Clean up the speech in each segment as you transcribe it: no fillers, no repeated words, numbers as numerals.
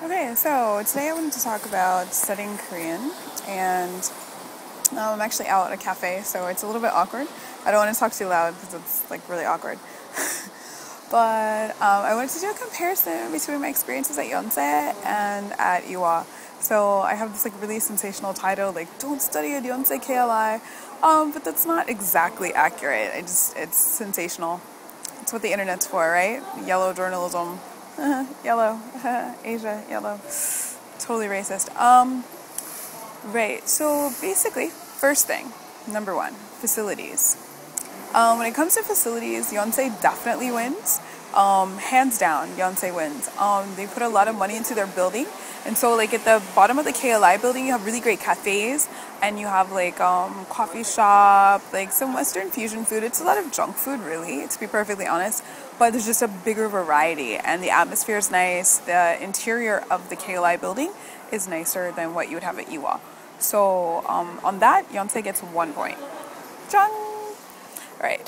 Okay, so today I wanted to talk about studying Korean, and I'm actually out at a cafe, so it's a little bit awkward. I don't want to talk too loud because it's like really awkward. But I wanted to do a comparison between my experiences at Yonsei and at Ewha. So I have this like really sensational title, like "Don't study at Yonsei KLI," but that's not exactly accurate. It's sensational. It's what the internet's for, right? Yellow journalism. Yellow. Asia, yellow. Totally racist. Right. So basically, first thing, number one, facilities. When it comes to facilities, Yonsei definitely wins. Hands down, Yonsei wins. They put a lot of money into their building. And so like at the bottom of the KLI building, you have really great cafes and you have like coffee shop, like some Western fusion food. It's a lot of junk food really, to be perfectly honest. But there's just a bigger variety and the atmosphere is nice. The interior of the KLI building is nicer than what you would have at Ewha. So on that, Yonsei gets 1 point. Jang! Right.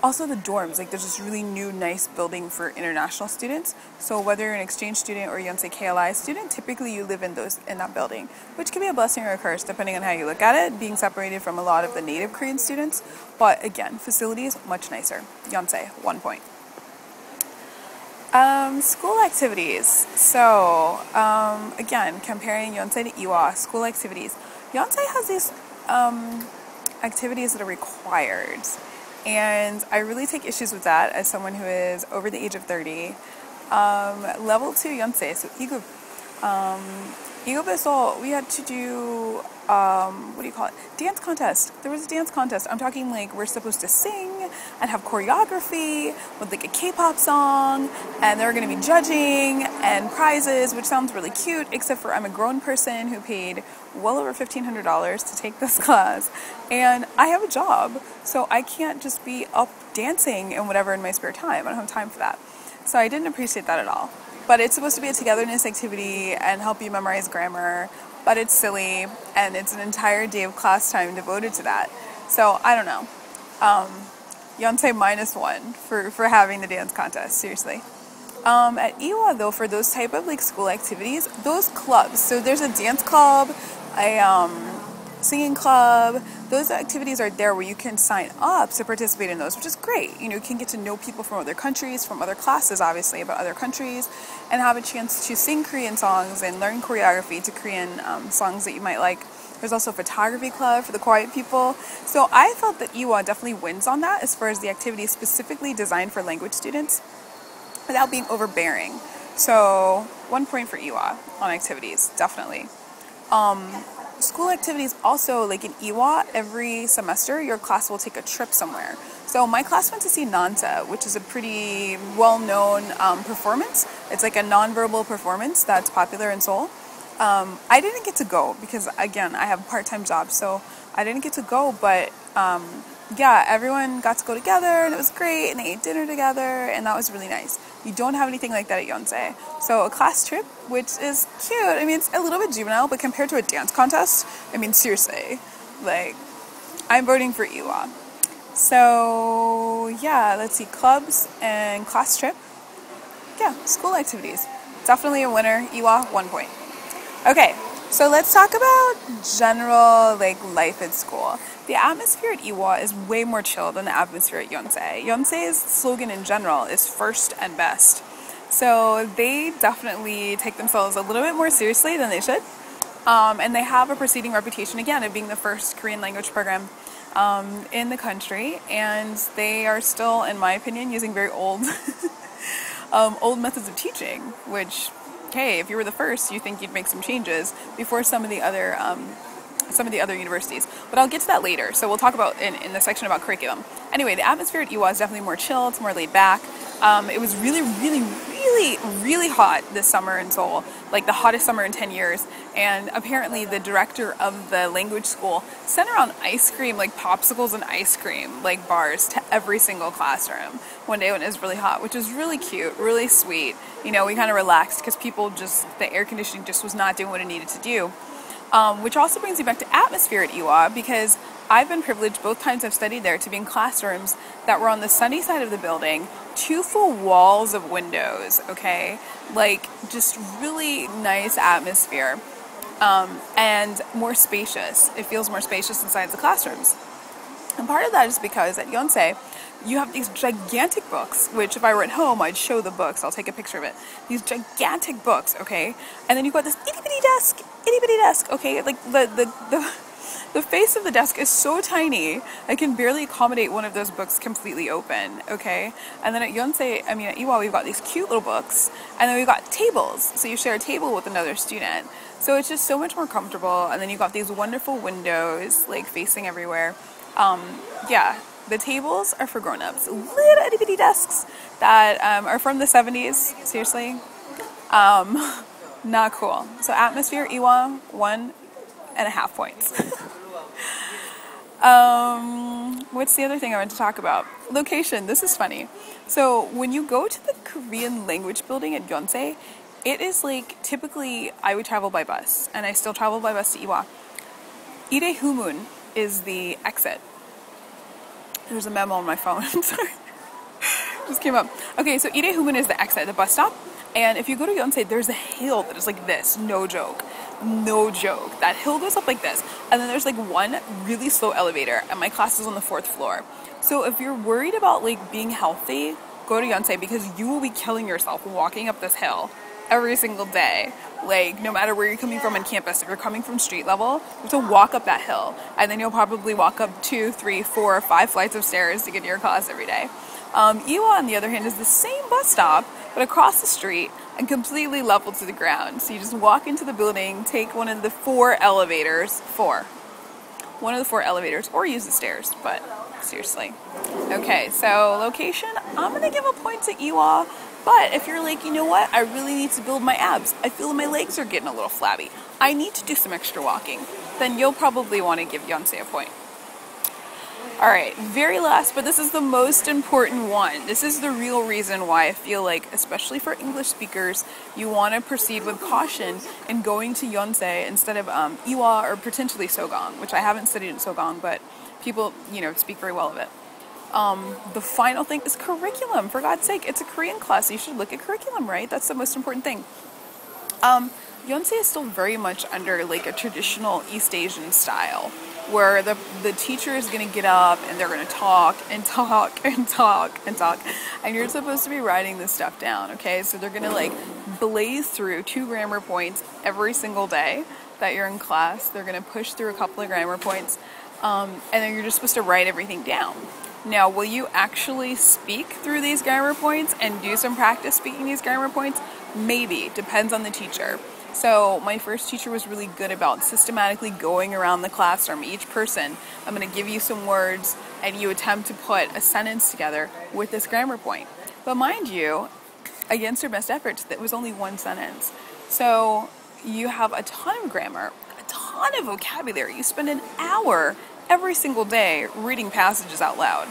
Also the dorms, like there's this really new nice building for international students. So whether you're an exchange student or Yonsei KLI student, typically you live in that building, which can be a blessing or a curse depending on how you look at it, being separated from a lot of the native Korean students. But again, facilities much nicer. Yonsei, 1 point. School activities. So again, comparing Yonsei to Ewha, school activities. Yonsei has these activities that are required. And I really take issues with that as someone who is over the age of 30. Level 2 Yonsei, so Igub. So we had to do, dance contest. There was a dance contest. I'm talking like we're supposed to sing and have choreography with like a K-pop song, and they're going to be judging and prizes, which sounds really cute, except for I'm a grown person who paid well over $1,500 to take this class, and I have a job, so I can't just be up dancing and whatever in my spare time. I don't have time for that. So I didn't appreciate that at all. But it's supposed to be a togetherness activity and help you memorize grammar, but it's silly, and it's an entire day of class time devoted to that. So I don't know. Yonsei -1 for having the dance contest, seriously. At Ewha though, for those type of like school activities, those clubs, so there's a dance club, a singing club, those activities are there where you can sign up to participate in those, which is great. You know, you can get to know people from other countries, from other classes obviously about other countries, and have a chance to sing Korean songs and learn choreography to Korean songs that you might like. There's also a photography club for the quiet people. So I felt that Ewha definitely wins on that as far as the activities specifically designed for language students without being overbearing. So 1 point for Ewha on activities, definitely. School activities also, like in Ewha, every semester your class will take a trip somewhere. So my class went to see Nanta, which is a pretty well-known performance. It's like a non-verbal performance that's popular in Seoul. I didn't get to go because, again, I have a part-time job, so I didn't get to go, but yeah, everyone got to go together, and it was great, and they ate dinner together, and that was really nice. You don't have anything like that at Yonsei. So a class trip, which is cute. I mean, it's a little bit juvenile, but compared to a dance contest, I mean, seriously, like, I'm voting for Ewha. So, yeah, let's see, clubs and class trip. Yeah, school activities. Definitely a winner. Ewha, 1 point. Okay, so let's talk about general, like, life at school. The atmosphere at Ewha is way more chill than the atmosphere at Yonsei. Yonsei's slogan in general is first and best. So they definitely take themselves a little bit more seriously than they should. And they have a preceding reputation, again, of being the first Korean language program in the country. And they are still, in my opinion, using very old, old methods of teaching, which, hey, if you were the first, you think you'd make some changes before some of the other universities. But I'll get to that later, so we'll talk about in the section about curriculum. Anyway, the atmosphere at Ewha is definitely more chill, it's more laid back. It was really, really, really, really hot this summer in Seoul, like the hottest summer in 10 years, and apparently the director of the language school sent around ice cream, like popsicles and ice cream, like bars, to every single classroom one day when it was really hot, which was really cute, really sweet. You know, we kind of relaxed because the air conditioning just was not doing what it needed to do. Which also brings me back to atmosphere at Ewha, because I've been privileged both times I've studied there to be in classrooms that were on the sunny side of the building 2 full walls of windows, okay? Like, just really nice atmosphere. And more spacious. It feels more spacious inside the classrooms. And part of that is because at Yonsei, you have these gigantic books, which if I were at home, I'd show the books. I'll take a picture of it. These gigantic books, okay? And then you've got this itty bitty desk, okay? Like the face of the desk is so tiny, I can barely accommodate one of those books completely open, okay? And then at Ewha, we've got these cute little books, and then we've got tables. So you share a table with another student. So it's just so much more comfortable. And then you've got these wonderful windows, like facing everywhere. Yeah, the tables are for grown-ups. Little itty bitty desks that are from the 70s. Seriously, not cool. So atmosphere, Ewha, 1.5 points. What's the other thing I want to talk about? Location. This is funny. So when you go to the Korean language building at Yonsei, it is like, typically I would travel by bus, and I still travel by bus to Ewha. Ire Humun is the exit. There's a memo on my phone. I'm sorry. Just came up. Okay, so Ire Humun is the exit, the bus stop. And if you go to Yonsei, there's a hill that is like this. No joke. No joke. That hill goes up like this. And then there's like one really slow elevator. And my class is on the 4th floor. So if you're worried about like being healthy, go to Yonsei, because you will be killing yourself walking up this hill every single day. Like, no matter where you're coming from on campus, if you're coming from street level, you have to walk up that hill. And then you'll probably walk up 2, 3, 4, 5 flights of stairs to get to your class every day. Ewha, on the other hand, is the same bus stop, but across the street and completely level to the ground. So you just walk into the building, take one of the 4 elevators, one of the 4 elevators, or use the stairs, but seriously. Okay, so location, I'm going to give a point to Ewha. But if you're like, you know what, I really need to build my abs, I feel my legs are getting a little flabby, I need to do some extra walking, then you'll probably want to give Yonsei a point. Alright, very last, but this is the most important one. This is the real reason why I feel like, especially for English speakers, you want to proceed with caution in going to Yonsei instead of Ewha or potentially Sogang, which I haven't studied in Sogang, but people, speak very well of it. The final thing is curriculum. For God's sake, it's a Korean class. You should look at curriculum, right? That's the most important thing. Yonsei is still very much under like a traditional East Asian style, where the teacher is going to get up and they're going to talk and talk and talk and talk, and you're supposed to be writing this stuff down, okay? So they're going to like blaze through 2 grammar points every single day that you're in class. They're going to push through a couple of grammar points, and then you're just supposed to write everything down. Now, will you actually speak through these grammar points and do some practice speaking these grammar points? Maybe. Depends on the teacher. So my first teacher was really good about systematically going around the classroom. Each person, I'm going to give you some words, and you attempt to put a sentence together with this grammar point. But mind you, against your best efforts, that was only 1 sentence. So you have a ton of grammar, a ton of vocabulary. You spend an hour every single day reading passages out loud.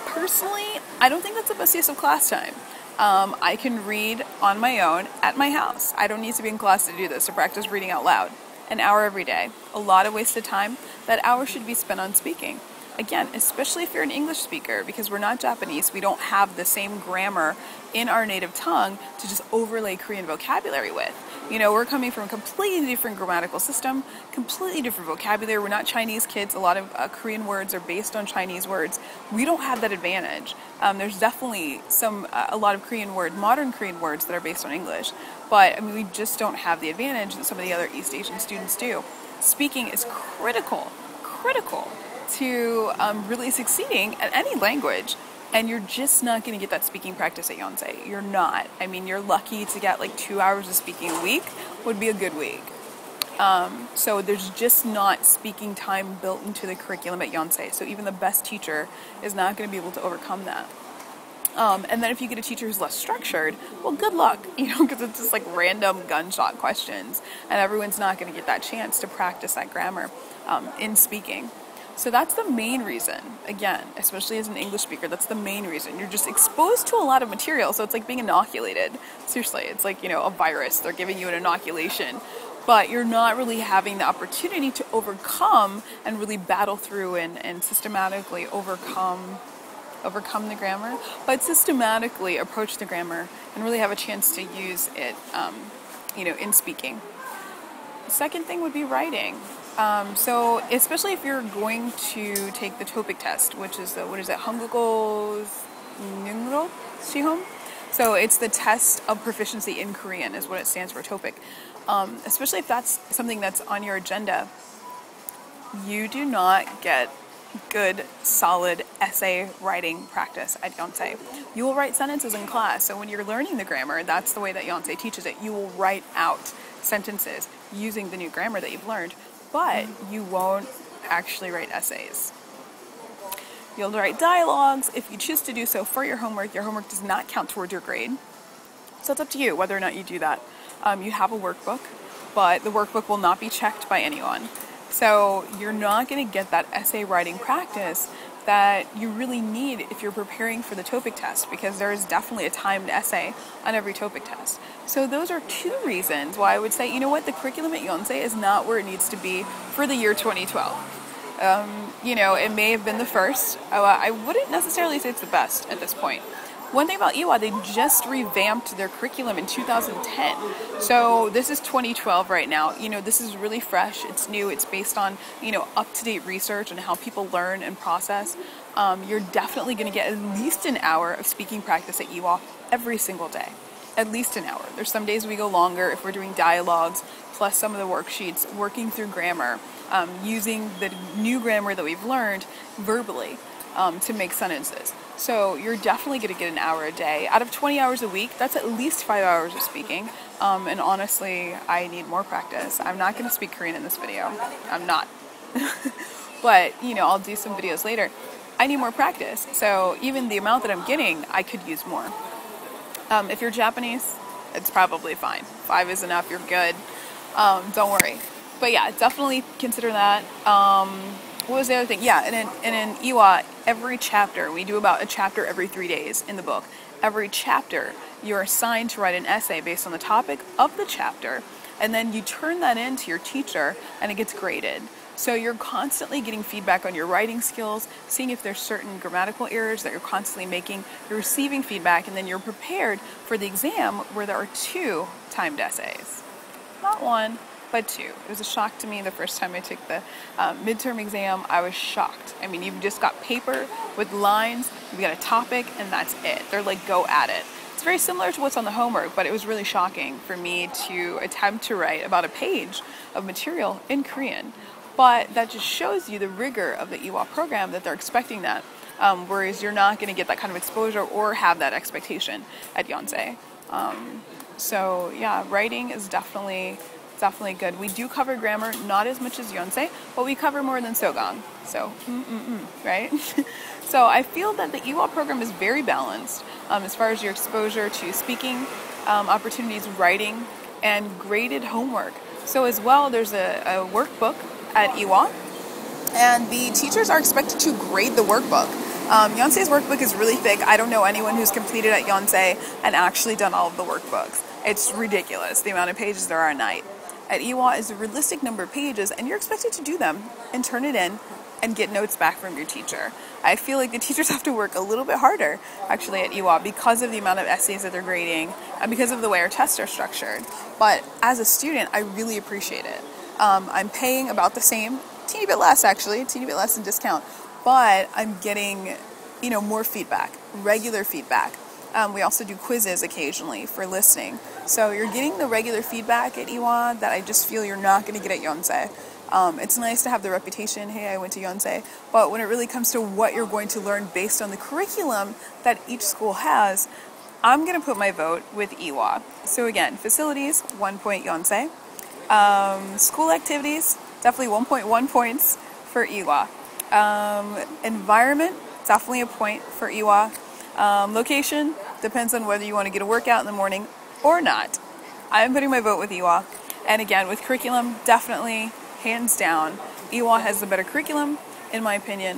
Personally, I don't think that's the best use of class time. I can read on my own at my house. I don't need to be in class to do this, to practice reading out loud. An hour every day. A lot of wasted time. That hour should be spent on speaking. Again, especially if you're an English speaker, because we're not Japanese, we don't have the same grammar in our native tongue to just overlay Korean vocabulary with. We're coming from a completely different grammatical system, completely different vocabulary. We're not Chinese kids. A lot of Korean words are based on Chinese words. We don't have that advantage. There's definitely a lot of modern Korean words that are based on English, but we just don't have the advantage that some of the other East Asian students do. Speaking is critical to really succeeding at any language. And you're just not going to get that speaking practice at Yonsei. You're not. You're lucky to get like 2 hours of speaking a week would be a good week. So there's just not speaking time built into the curriculum at Yonsei. So even the best teacher is not going to be able to overcome that. And then if you get a teacher who's less structured, well, good luck, because it's just like random gunshot questions. And everyone's not going to get that chance to practice that grammar in speaking. So that's the main reason, again, especially as an English speaker, that's the main reason. You're just exposed to a lot of material, so it's like being inoculated. Seriously, it's like, a virus. They're giving you an inoculation. But you're not really having the opportunity to overcome and really battle through and systematically overcome overcome the grammar, but systematically approach the grammar and really have a chance to use it, in speaking. The second thing would be writing. So especially if you're going to take the TOPIK test, which is 한국어 능력 시험. So it's the test of proficiency in Korean is what it stands for, TOPIK. Especially if that's something that's on your agenda, you do not get good, solid essay writing practice at Yonsei. You will write sentences in class, so when you're learning the grammar, that's the way that Yonsei teaches it. You will write out sentences using the new grammar that you've learned, but you won't actually write essays. You'll write dialogues if you choose to do so for your homework. Your homework does not count towards your grade, so it's up to you whether or not you do that. You have a workbook, but the workbook will not be checked by anyone. So you're not going to get that essay writing practice that you really need if you're preparing for the TOPIK test, because there is definitely a timed essay on every TOPIK test. So those are two reasons why I would say, you know what, the curriculum at Yonsei is not where it needs to be for the year 2012. It may have been the first. I wouldn't necessarily say it's the best at this point. One thing about Ewha, they just revamped their curriculum in 2010. So this is 2012 right now. This is really fresh. It's new. It's based on, up-to-date research and how people learn and process. You're definitely going to get at least an hour of speaking practice at Ewha every single day. At least an hour. There's some days we go longer if we're doing dialogues, plus some of the worksheets, working through grammar, using the new grammar that we've learned verbally to make sentences. So you're definitely going to get an hour a day. Out of 20 hours a week, that's at least 5 hours of speaking. And honestly, I need more practice. I'm not going to speak Korean in this video. I'm not. But, I'll do some videos later. I need more practice. So even the amount that I'm getting, I could use more. If you're Japanese, it's probably fine. 5 is enough. You're good. Don't worry. But yeah, definitely consider that. What was the other thing? Yeah, and in Ewha, every chapter, we do about a chapter every 3 days in the book. Every chapter, you're assigned to write an essay based on the topic of the chapter, and then you turn that in to your teacher, and it gets graded. So you're constantly getting feedback on your writing skills, seeing if there's certain grammatical errors that you're constantly making. You're receiving feedback, and then you're prepared for the exam where there are 2 timed essays. Not 1. But 2. It was a shock to me the first time I took the midterm exam. I was shocked. I mean, you've just got paper with lines, you've got a topic, and that's it. They're like, go at it. It's very similar to what's on the homework, but it was really shocking for me to attempt to write about a page of material in Korean. But that just shows you the rigor of the Ewha program, that they're expecting that, whereas you're not going to get that kind of exposure or have that expectation at Yonsei. So yeah, writing is definitely good. We do cover grammar, not as much as Yonsei, but we cover more than Sogang. So, right? So I feel that the Ewha program is very balanced as far as your exposure to speaking opportunities, writing, and graded homework. So as well, there's a workbook at Ewha, and the teachers are expected to grade the workbook. Yonsei's workbook is really thick. I don't know anyone who's completed at Yonsei and actually done all of the workbooks. It's ridiculous, the amount of pages there are a night. At Ewha is a realistic number of pages, and you're expected to do them and turn it in and get notes back from your teacher. I feel like the teachers have to work a little bit harder, actually, at Ewha because of the amount of essays that they're grading and because of the way our tests are structured. But as a student, I really appreciate it. I'm paying about the same, teeny bit less actually, teeny bit less in discount, but I'm getting, more feedback, regular feedback. We also do quizzes occasionally for listening. So you're getting the regular feedback at Ewha that I just feel you're not going to get at Yonsei. It's nice to have the reputation, hey, I went to Yonsei, but when it really comes to what you're going to learn based on the curriculum that each school has, I'm going to put my vote with Ewha. So again, facilities, 1 point Yonsei. School activities, definitely 1.1 points for Ewha. Environment, definitely a point for Ewha. Location, depends on whether you want to get a workout in the morning or not. I'm putting my vote with Ewha. And again, with curriculum, definitely, hands down, Ewha has the better curriculum, in my opinion,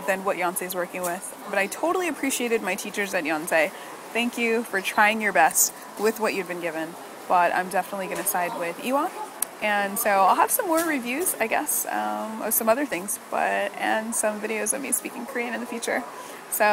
than what Yonsei is working with. But I totally appreciated my teachers at Yonsei. Thank you for trying your best with what you've been given. But I'm definitely going to side with Ewha. And so I'll have some more reviews, I guess, of some other things, and some videos of me speaking Korean in the future. So